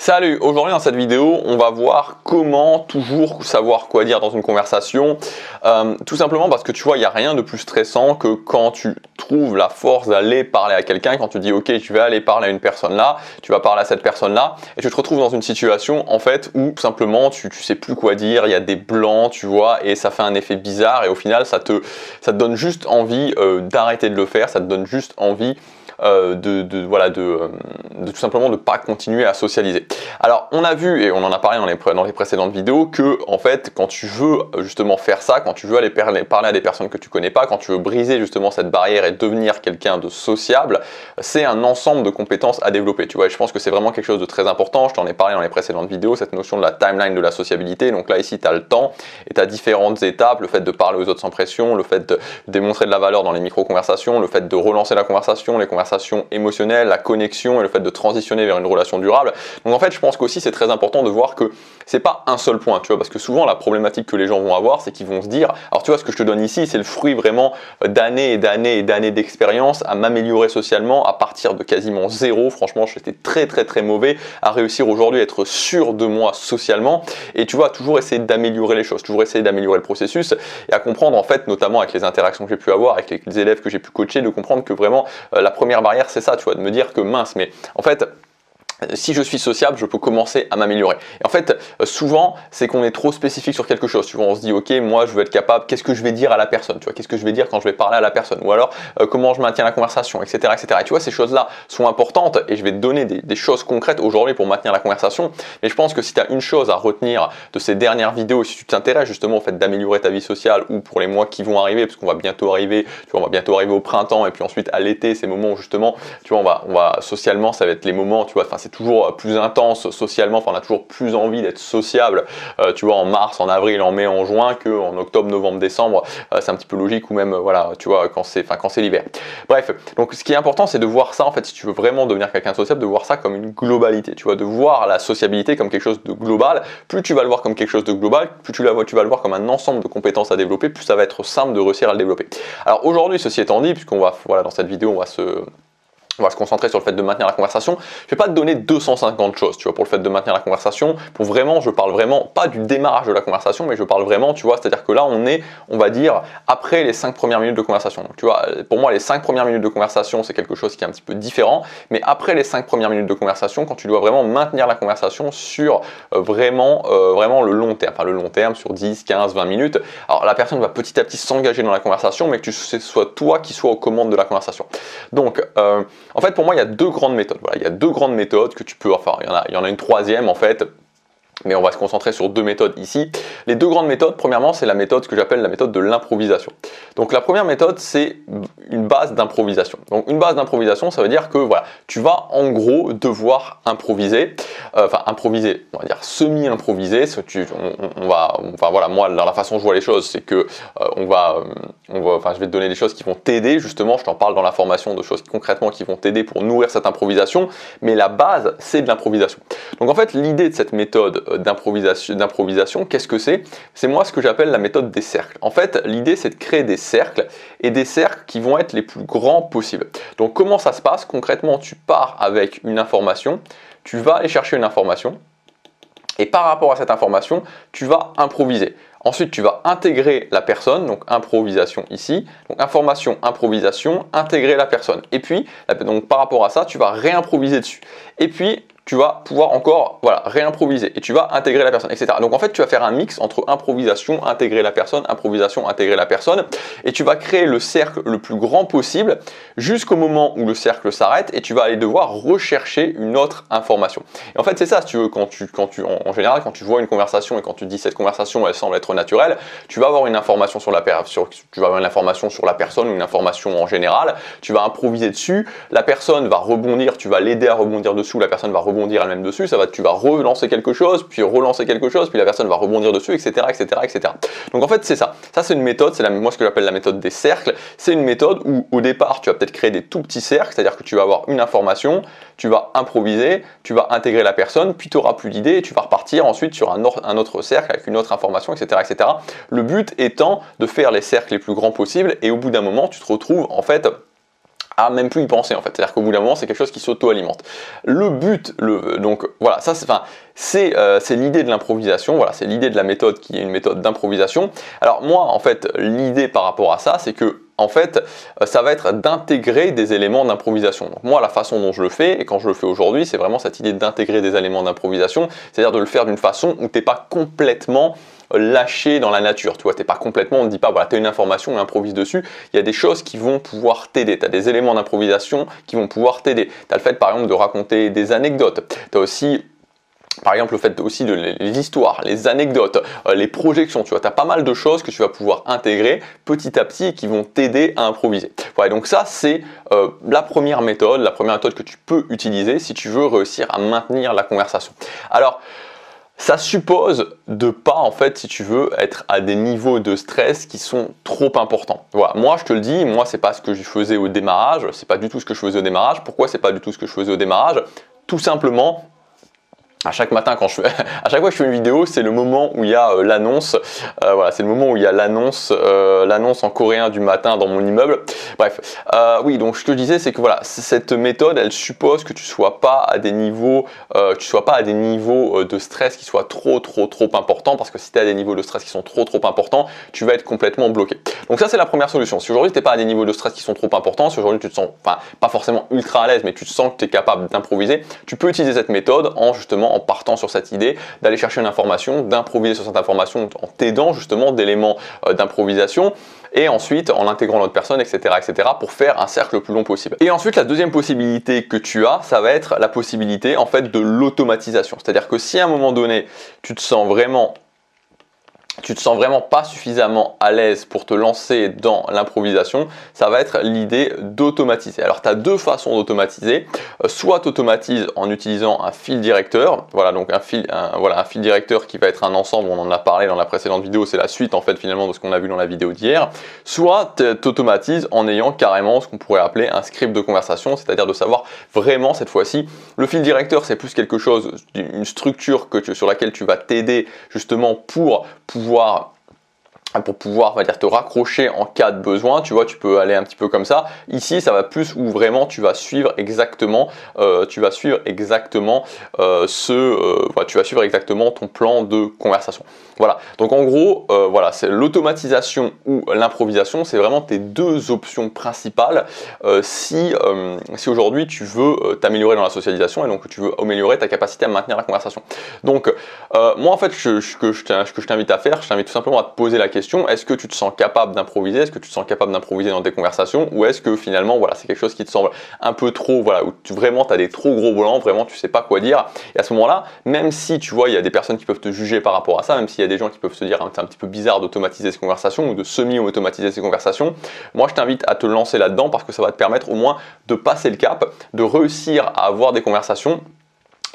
Salut, aujourd'hui dans cette vidéo, on va voir comment toujours savoir quoi dire dans une conversation. Tout simplement parce que tu vois, il n'y a rien de plus stressant que quand tu trouves la force d'aller parler à quelqu'un, quand tu dis ok, je vais aller parler à une personne là, tu vas parler à cette personne là, et tu te retrouves dans une situation en fait où tout simplement tu sais plus quoi dire, il y a des blancs, tu vois, et ça fait un effet bizarre et au final ça te donne juste envie d'arrêter de le faire, ça te donne juste envie de tout simplement de pas continuer à socialiser. Alors on a vu et on en a parlé dans les précédentes vidéos que en fait quand tu veux justement faire ça, quand tu veux aller parler à des personnes que tu connais pas, quand tu veux briser justement cette barrière et devenir quelqu'un de sociable, c'est un ensemble de compétences à développer. Tu vois, et je pense que c'est vraiment quelque chose de très important. Je t'en ai parlé dans les précédentes vidéos, cette notion de la timeline de la sociabilité. Donc là ici tu as le temps et tu as différentes étapes, le fait de parler aux autres sans pression, le fait de démontrer de la valeur dans les micro-conversations, le fait de relancer la conversation, les conversations émotionnelle, la connexion et le fait de transitionner vers une relation durable. Donc en fait, je pense qu'aussi c'est très important de voir que c'est pas un seul point, tu vois, parce que souvent la problématique que les gens vont avoir, c'est qu'ils vont se dire, alors tu vois, ce que je te donne ici, c'est le fruit vraiment d'années et d'années et d'années d'expérience à m'améliorer socialement à partir de quasiment zéro. Franchement, j'étais très mauvais à réussir aujourd'hui à être sûr de moi socialement et tu vois, toujours essayer d'améliorer les choses, toujours essayer d'améliorer le processus et à comprendre en fait, notamment avec les interactions que j'ai pu avoir, avec les élèves que j'ai pu coacher, de comprendre que vraiment la première barrière c'est ça, tu vois, de me dire que mince, mais en fait si je suis sociable, je peux commencer à m'améliorer. Et en fait, souvent, c'est qu'on est trop spécifique sur quelque chose. Tu vois, on se dit, ok, moi, je veux être capable, qu'est-ce que je vais dire à la personne, tu vois, qu'est-ce que je vais dire quand je vais parler à la personne, ou alors, comment je maintiens la conversation, etc., etc. Et tu vois, ces choses-là sont importantes et je vais te donner des choses concrètes aujourd'hui pour maintenir la conversation. Mais je pense que si tu as une chose à retenir de ces dernières vidéos, si tu t'intéresses justement au fait d'améliorer ta vie sociale ou pour les mois qui vont arriver, parce qu'on va bientôt arriver, tu vois, on va bientôt arriver au printemps et puis ensuite à l'été, ces moments où justement, tu vois, on va socialement, ça va être les moments, tu vois, enfin, c'est toujours plus intense socialement, enfin on a toujours plus envie d'être sociable, tu vois, en mars, en avril, en mai, en juin que en octobre, novembre, décembre, c'est un petit peu logique ou même voilà, tu vois, quand c'est l'hiver. Bref, donc ce qui est important c'est de voir ça en fait, si tu veux vraiment devenir quelqu'un de sociable, de voir ça comme une globalité, tu vois, de voir la sociabilité comme quelque chose de global. Plus tu vas le voir comme quelque chose de global, plus tu vas le voir comme un ensemble de compétences à développer, plus ça va être simple de réussir à le développer. Alors aujourd'hui, ceci étant dit, puisqu'on va, voilà, dans cette vidéo, on va se concentrer sur le fait de maintenir la conversation. Je vais pas te donner 250 choses, tu vois, pour le fait de maintenir la conversation. Pour vraiment, je parle vraiment pas du démarrage de la conversation, mais je parle vraiment, tu vois, c'est-à-dire que là, on est, on va dire, après les 5 premières minutes de conversation. Donc, tu vois, pour moi, les 5 premières minutes de conversation, c'est quelque chose qui est un petit peu différent, mais après les 5 premières minutes de conversation, quand tu dois vraiment maintenir la conversation sur vraiment le long terme, enfin le long terme sur 10, 15, 20 minutes, alors la personne va petit à petit s'engager dans la conversation, mais que ce soit toi qui sois aux commandes de la conversation. Donc, en fait, pour moi, il y a deux grandes méthodes. Voilà, il y a deux grandes méthodes que tu peux, enfin, il y en a une troisième en fait, mais on va se concentrer sur deux méthodes ici. Les deux grandes méthodes, premièrement, c'est la méthode que j'appelle la méthode de l'improvisation. Donc la première méthode, c'est une base d'improvisation. Donc une base d'improvisation, ça veut dire que voilà, tu vas en gros devoir improviser, improviser, on va dire semi-improviser. Voilà, moi, dans la façon dont je vois les choses, c'est que je vais te donner des choses qui vont t'aider, justement, je t'en parle dans la formation de choses concrètement qui vont t'aider pour nourrir cette improvisation, mais la base, c'est de l'improvisation. Donc en fait, l'idée de cette méthode d'improvisation, qu'est-ce que c'est? C'est moi ce que j'appelle la méthode des cercles. En fait, l'idée c'est de créer des cercles et des cercles qui vont être les plus grands possibles. Donc comment ça se passe? Concrètement, tu pars avec une information, tu vas aller chercher une information et par rapport à cette information, tu vas improviser. Ensuite, tu vas intégrer la personne, donc improvisation ici, donc information, improvisation, intégrer la personne. Et puis, donc par rapport à ça, tu vas réimproviser dessus. Et puis, tu vas pouvoir encore réimproviser et tu vas intégrer la personne, etc. Donc en fait, tu vas faire un mix entre improvisation, intégrer la personne, improvisation, intégrer la personne et tu vas créer le cercle le plus grand possible jusqu'au moment où le cercle s'arrête et tu vas aller devoir rechercher une autre information. Et en fait, c'est ça, si tu veux, en général, quand tu vois une conversation et quand tu dis cette conversation, elle semble être naturelle, tu vas avoir une information sur la personne ou une information en général, tu vas improviser dessus, la personne va rebondir, tu vas l'aider à rebondir dessous, la personne va rebondir elle-même dessus, tu vas relancer quelque chose, puis la personne va rebondir dessus, etc., etc., etc. Donc en fait, c'est ça. Ça, c'est une méthode, c'est moi ce que j'appelle la méthode des cercles. C'est une méthode où au départ, tu vas peut-être créer des tout petits cercles, c'est-à-dire que tu vas avoir une information, tu vas improviser, tu vas intégrer la personne, puis tu n'auras plus d'idée, et tu vas repartir ensuite sur un autre cercle avec une autre information, etc., etc. Le but étant de faire les cercles les plus grands possibles, et au bout d'un moment, tu te retrouves en fait à même plus y penser en fait. C'est-à-dire qu'au bout d'un moment, c'est quelque chose qui s'auto-alimente. Le but, donc voilà, ça c'est l'idée de l'improvisation, voilà, c'est l'idée de la méthode qui est une méthode d'improvisation. Alors moi, en fait, l'idée par rapport à ça, c'est que en fait, ça va être d'intégrer des éléments d'improvisation. Donc moi, la façon dont je le fais, et quand je le fais aujourd'hui, c'est vraiment cette idée d'intégrer des éléments d'improvisation, c'est-à-dire de le faire d'une façon où tu n'es pas complètement lâché dans la nature, tu vois, t'es pas complètement, on ne dit pas, voilà, tu as une information, on improvise dessus, il y a des choses qui vont pouvoir t'aider, tu as des éléments d'improvisation qui vont pouvoir t'aider, tu as le fait par exemple de raconter des anecdotes, tu as aussi par exemple le fait aussi de les histoires, les anecdotes, les projections, tu vois, tu as pas mal de choses que tu vas pouvoir intégrer petit à petit et qui vont t'aider à improviser. Voilà, donc ça c'est la première méthode que tu peux utiliser si tu veux réussir à maintenir la conversation. Alors, ça suppose de pas, en fait, si tu veux, être à des niveaux de stress qui sont trop importants. Voilà, moi je te le dis, moi c'est pas ce que je faisais au démarrage, c'est pas du tout ce que je faisais au démarrage. Pourquoi c'est pas du tout ce que je faisais au démarrage? Tout simplement, à chaque matin, à chaque fois que je fais une vidéo, c'est le moment où il y a l'annonce. Voilà, c'est le moment où il y a l'annonce en coréen du matin dans mon immeuble. Bref, oui, donc ce que je disais, c'est que voilà, cette méthode, elle suppose que tu sois pas à des niveaux, de stress qui soient trop importants, parce que si tu es à des niveaux de stress qui sont trop importants, tu vas être complètement bloqué. Donc ça, c'est la première solution. Si aujourd'hui tu n'es pas à des niveaux de stress qui sont trop importants, si aujourd'hui tu te sens, enfin, pas forcément ultra à l'aise, mais tu te sens que tu es capable d'improviser, tu peux utiliser cette méthode en partant sur cette idée d'aller chercher une information, d'improviser sur cette information en t'aidant justement d'éléments d'improvisation et ensuite en intégrant l'autre personne, etc., pour faire un cercle le plus long possible. Et ensuite, la deuxième possibilité que tu as, ça va être la possibilité en fait de l'automatisation. C'est-à-dire que si à un moment donné, tu te sens vraiment pas suffisamment à l'aise pour te lancer dans l'improvisation, ça va être l'idée d'automatiser. Alors tu as deux façons d'automatiser, soit tu automatises en utilisant un fil directeur, voilà, donc un fil directeur qui va être un ensemble, on en a parlé dans la précédente vidéo, c'est la suite en fait finalement de ce qu'on a vu dans la vidéo d'hier, soit tu automatises en ayant carrément ce qu'on pourrait appeler un script de conversation, c'est-à-dire de savoir vraiment cette fois-ci, le fil directeur c'est plus quelque chose, une structure sur laquelle tu vas t'aider justement pour pouvoir on va dire, te raccrocher en cas de besoin, tu vois, tu peux aller un petit peu comme ça. Ici, ça va plus où vraiment tu vas suivre exactement, tu vas suivre exactement ton plan de conversation. Voilà. Donc en gros, voilà, c'est l'automatisation ou l'improvisation, c'est vraiment tes deux options principales si aujourd'hui tu veux t'améliorer dans la socialisation et donc tu veux améliorer ta capacité à maintenir la conversation. Donc moi en fait, ce que je t'invite à faire, je t'invite tout simplement à te poser la question. Est-ce que tu te sens capable d'improviser? Est-ce que tu te sens capable d'improviser dans tes conversations? Ou est-ce que finalement, voilà, c'est quelque chose qui te semble un peu trop, voilà, où tu as des trop gros blancs, vraiment tu sais pas quoi dire. Et à ce moment-là, même si tu vois, il y a des personnes qui peuvent te juger par rapport à ça, même s'il y a des gens qui peuvent se dire c'est un petit peu bizarre d'automatiser ces conversations ou de semi-automatiser ces conversations, moi je t'invite à te lancer là-dedans parce que ça va te permettre au moins de passer le cap, de réussir à avoir des conversations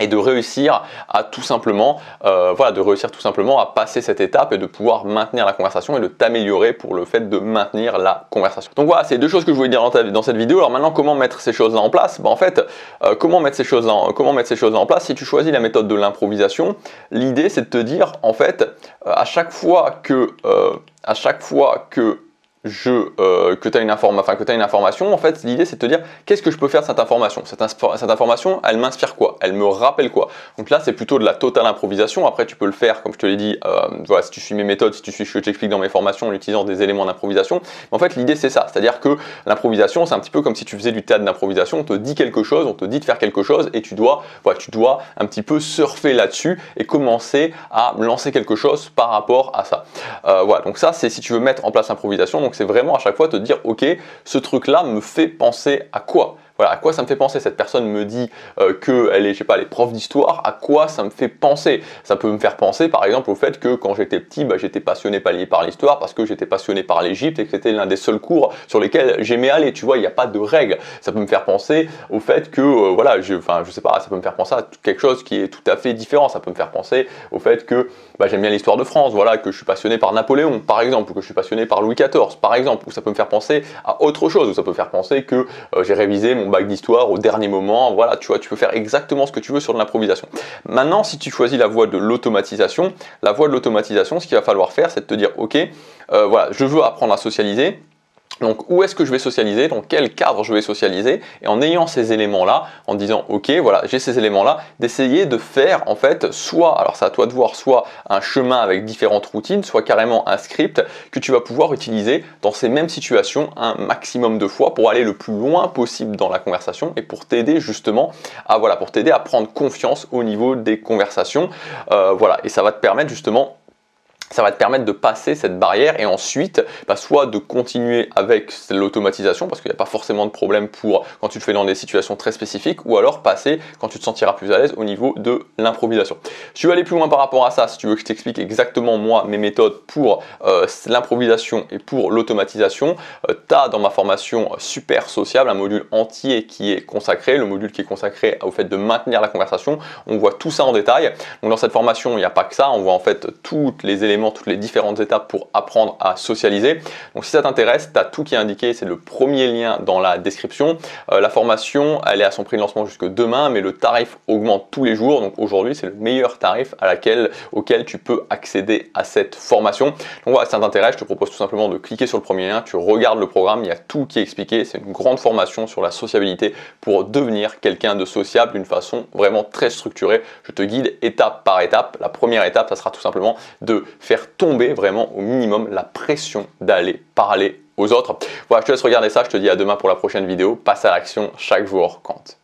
et de réussir à tout simplement à passer cette étape et de pouvoir maintenir la conversation et de t'améliorer pour le fait de maintenir la conversation. Donc voilà, c'est deux choses que je voulais dire dans cette vidéo. Alors maintenant, comment mettre ces choses-là en place? En fait, comment mettre ces choses-là en place? Si tu choisis la méthode de l'improvisation, l'idée c'est de te dire, en fait, à chaque fois que tu as une information, en fait, l'idée c'est de te dire qu'est-ce que je peux faire de cette information. Cette information, elle m'inspire quoi? Elle me rappelle quoi? Donc là, c'est plutôt de la totale improvisation. Après, tu peux le faire, comme je te l'ai dit, voilà, si tu suis mes méthodes, si tu suis ce que j'explique dans mes formations en utilisant des éléments d'improvisation. Mais en fait, l'idée c'est ça, c'est-à-dire que l'improvisation, c'est un petit peu comme si tu faisais du théâtre d'improvisation. On te dit quelque chose, on te dit de faire quelque chose, et tu dois un petit peu surfer là-dessus et commencer à lancer quelque chose par rapport à ça. Voilà, donc ça, c'est si tu veux mettre en place l'improvisation. Donc c'est vraiment à chaque fois te dire ok, ce truc là me fait penser à quoi? Voilà, à quoi ça me fait penser? Cette personne me dit qu'elle est, je sais pas, elle est prof d'histoire, à quoi ça me fait penser? Ça peut me faire penser par exemple au fait que quand j'étais petit, j'étais passionné par l'histoire parce que j'étais passionné par l'Égypte et que c'était l'un des seuls cours sur lesquels j'aimais aller, tu vois, il n'y a pas de règles. Ça peut me faire penser au fait que, voilà, je sais pas, ça peut me faire penser à quelque chose qui est tout à fait différent. Ça peut me faire penser au fait que j'aime bien l'histoire de France, voilà, que je suis passionné par Napoléon par exemple, ou que je suis passionné par Louis XIV par exemple, ou ça peut me faire penser à autre chose, ou ça peut faire penser que j'ai révisé mon bac d'histoire au dernier moment, voilà, tu vois, tu peux faire exactement ce que tu veux sur de l'improvisation. Maintenant, si tu choisis la voie de l'automatisation, ce qu'il va falloir faire, c'est de te dire, ok, voilà, je veux apprendre à socialiser. Donc où est-ce que je vais socialiser, dans quel cadre je vais socialiser, et en ayant ces éléments-là, en disant ok voilà j'ai ces éléments-là, d'essayer de faire en fait soit, alors c'est à toi de voir, soit un chemin avec différentes routines, soit carrément un script que tu vas pouvoir utiliser dans ces mêmes situations un maximum de fois pour aller le plus loin possible dans la conversation et pour t'aider justement à pour t'aider à prendre confiance au niveau des conversations, voilà, et ça va te permettre justement de passer cette barrière et ensuite soit de continuer avec l'automatisation parce qu'il n'y a pas forcément de problème pour quand tu le fais dans des situations très spécifiques, ou alors passer quand tu te sentiras plus à l'aise au niveau de l'improvisation. Si tu veux aller plus loin par rapport à ça, si tu veux que je t'explique exactement moi mes méthodes pour l'improvisation et pour l'automatisation, tu as dans ma formation super sociable un module entier qui est consacré, le module qui est consacré au fait de maintenir la conversation. On voit tout ça en détail. Donc dans cette formation, il n'y a pas que ça, on voit en fait tous les éléments, toutes les différentes étapes pour apprendre à socialiser. Donc si ça t'intéresse, tu as tout qui est indiqué, c'est le premier lien dans la description. La formation, elle est à son prix de lancement jusque demain, mais le tarif augmente tous les jours. Donc aujourd'hui, c'est le meilleur tarif auquel tu peux accéder à cette formation. Donc voilà, si ça t'intéresse, je te propose tout simplement de cliquer sur le premier lien, tu regardes le programme, il y a tout qui est expliqué. C'est une grande formation sur la sociabilité pour devenir quelqu'un de sociable d'une façon vraiment très structurée. Je te guide étape par étape. La première étape, ça sera tout simplement de faire tomber vraiment au minimum la pression d'aller parler aux autres. Voilà, je te laisse regarder ça, je te dis à demain pour la prochaine vidéo. Passe à l'action, chaque jour compte.